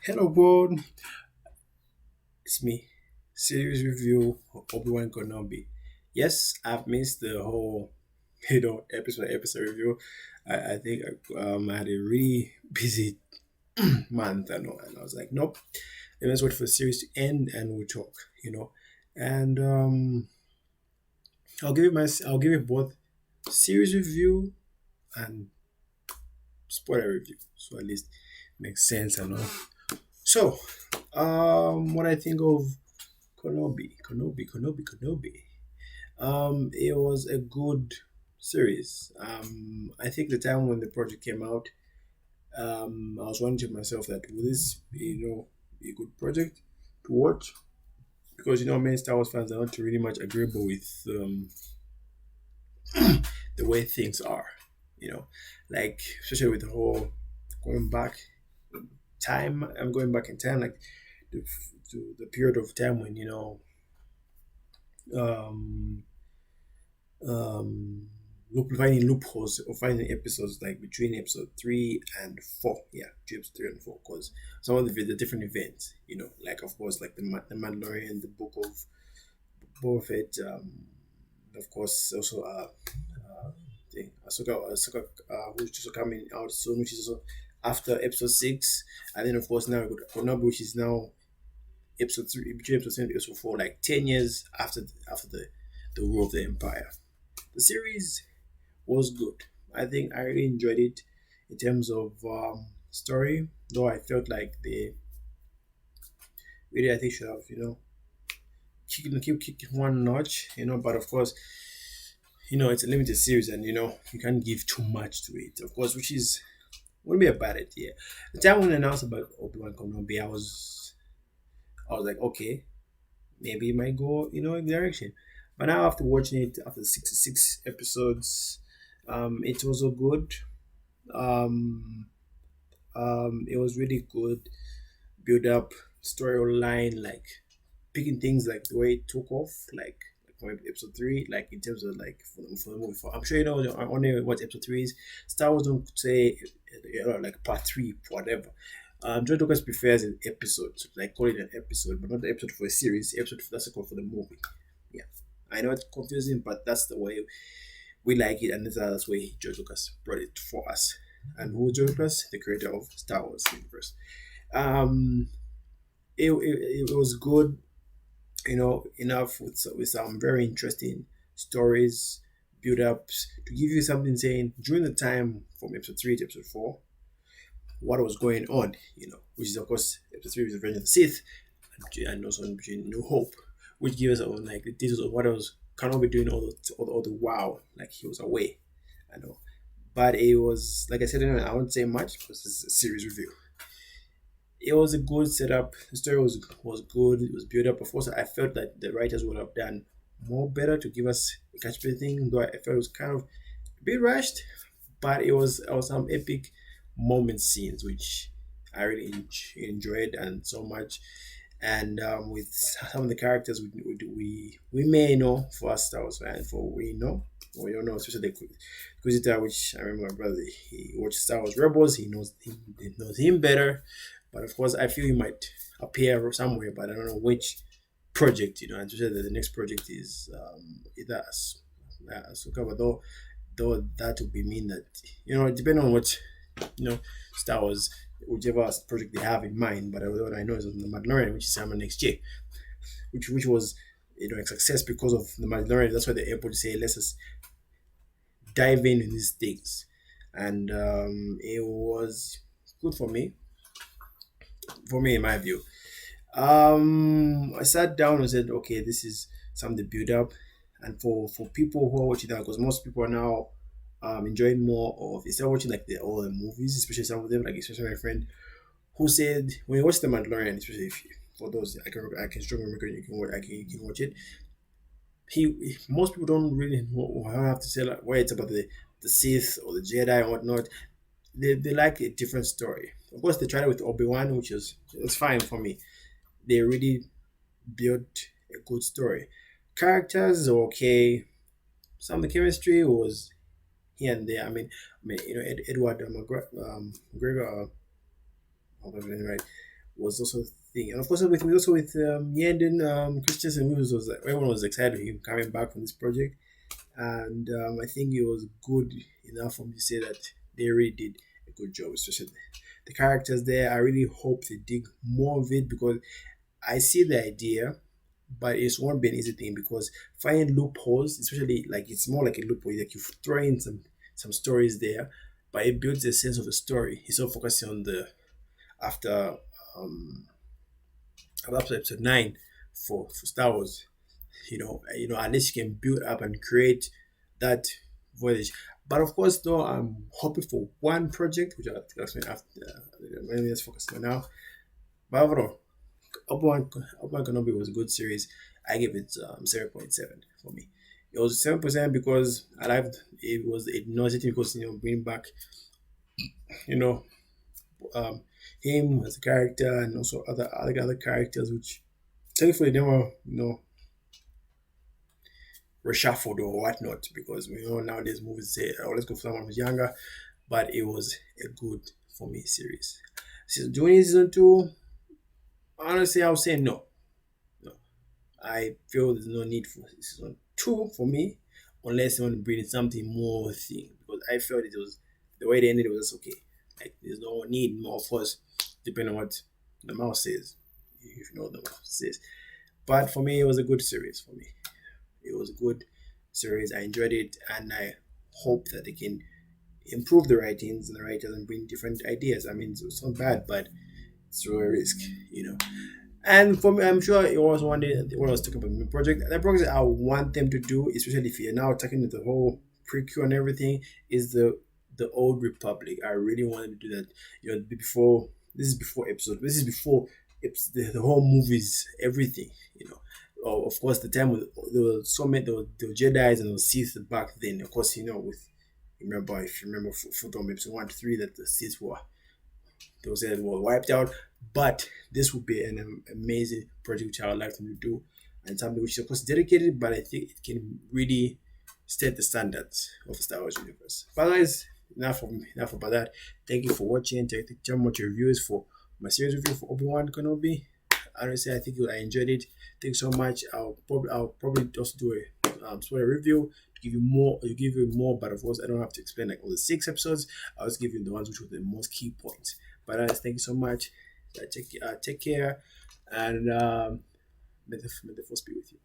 Hello, world. It's me. Series review of Obi-Wan Kenobi. Yes, I've missed the whole, episode review. I think I had a really busy month, and I was like, nope. Let's wait for the series to end, and we'll talk. And I'll give you both series review and spoiler review, so at least makes sense and all. So, what I think of Kenobi. It was a good series. I think the time when the project came out, I was wondering to myself that will this be, be a good project to watch? Because many Star Wars fans are not really much agreeable with the way things are. Like especially with the whole going back time. I'm going back in time, like the, to the period of time when um finding loopholes or finding episodes like between episode 3 and 4, yeah, between episode 3 and 4, because some of the different events, like of course like the Mandalorian, the book of Boba Fett, of course also thing Ahsoka, which is coming out soon, which is also after episode 6, and then of course now we got Konobu, which is now episode 3, between episode 3 and episode 4, like 10 years after the War of the Empire. The series was good. I think I really enjoyed it in terms of story, though I felt like they really, I think, should have, keep kicking one notch, but of course, it's a limited series and, you can't give too much to it, of course, which is, wouldn't be a bad idea. The time when I announced about Obi-Wan Kenobi, I was like, okay, maybe it might go, in the direction. But now after watching it, after 66 episodes, it was so good. Um, it was really good build up storyline, like picking things like the way it took off, like from episode 3, like in terms of like for the movie. I'm sure only what episode 3 is. Star Wars don't say like part 3, whatever. George Lucas prefers an episode, so like call it an episode, but not the episode for a series. Episode that's called for the movie. Yeah, I know it's confusing, but that's the way we like it, and that's the way George Lucas brought it for us. And who George Lucas? The creator of Star Wars universe. Um, it was good, enough with some very interesting stories, build ups to give you something saying during the time from episode 3 to episode 4, what was going on, which is of course episode 3 is Revenge of the Sith, and also between New Hope, which gives us like the details of what else Kenobi doing all the while, like he was away. I know. But it was, like I said, I won't say much because it's a series review. It was a good setup. The story was good. It was built up. Of course, I felt that the writers would have done more better to give us a catchphrase thing. Though I felt it was kind of a bit rushed, but it was some epic moment scenes which I really enjoyed and so much. And with some of the characters we may know for us Star Wars fans, for we don't know, especially the Inquisitor, which I remember my brother, he watched Star Wars Rebels, he knows him better. But of course, I feel he might appear somewhere, but I don't know which project, and to say that the next project is either Ahsoka, but though that would be mean that, depending on what, Star Wars, whichever project they have in mind. But what I know is the Mandalorian, which is coming next year, which was, a success because of the Mandalorian. That's why they're able to say, let's just dive in these things, and it was good for me in my view. I sat down and said, okay, this is something to build up, and for people who are watching that, because most people are now enjoying more of, instead of watching like all the movies, especially some of them, like especially my friend who said when you watch the Mandalorian, especially if for those I can strongly recommend you can watch it. Most people don't really know, I don't have to say like why it's about the Sith or the Jedi and whatnot. They like a different story. Of course, they tried it with Obi-Wan, which is it's fine for me. They really built a good story. Characters are okay. Some of the chemistry was here and there. Edward McGregor, I'm not getting it right. was also the thing. And of course, with Yandon Christensen, everyone was excited with him coming back from this project, and I think it was good enough for me to say that they really did a good job, especially the characters there. I really hope they dig more of it because I see the idea, but it's won't be an easy thing because finding loopholes, especially like it's more like a loophole, like you throw in some stories there, but it builds a sense of the story. It's not focusing on the after um after episode 9 for Star Wars. Unless you can build up and create that voyage. But of course, though, I'm hoping for one project, which I'll explain after. Let me just focus on now. But overall, Obi-Wan Kenobi was a good series. I give it 7.7 for me. It was 7% because I liked it. Was it nauseating because bringing back you know um him as a character and also other characters which thankfully they were reshuffled or whatnot because we know nowadays movies say, oh, let's go for someone who's younger, but it was a good for me series. Doing season two, honestly, I would say no. No, I feel there's no need for season two for me, unless you want to bring in something more thing. Because I felt it was the way they ended it was just okay. Like there's no need more of course, depending on what the mouse says. If you know what the mouse says. But for me, it was a good series for me. It was a good series. I enjoyed it, and I hope that they can improve the writings and the writers and bring different ideas. I mean, it's not bad, but it's still a risk. And for me, I'm sure it was one day when I was talking about the project. The project I want them to do, especially if you're now talking to the whole prequel and everything, is the old Republic. I really wanted to do that. Before this is before episode. This is before the whole movies, everything. Of course, the time there were so many there were Jedi's and the Sith back then. Of course, with remember if you remember from episode 1 to 3 that the Sith those that were wiped out. But this would be an amazing project which I would like them to do, and something which is of course dedicated, but I think it can really set the standards of the Star Wars universe. But guys, enough about that. Thank you for watching. Tell me what your reviews for my series review for Obi-Wan Kenobi. Honestly, I think I enjoyed it. Thanks so much. I'll probably just do a spoiler review to give you more, but of course I don't have to explain like all the 6 episodes. I'll just give you the ones which were the most key points. But thank you so much. Take care, and may the force be with you.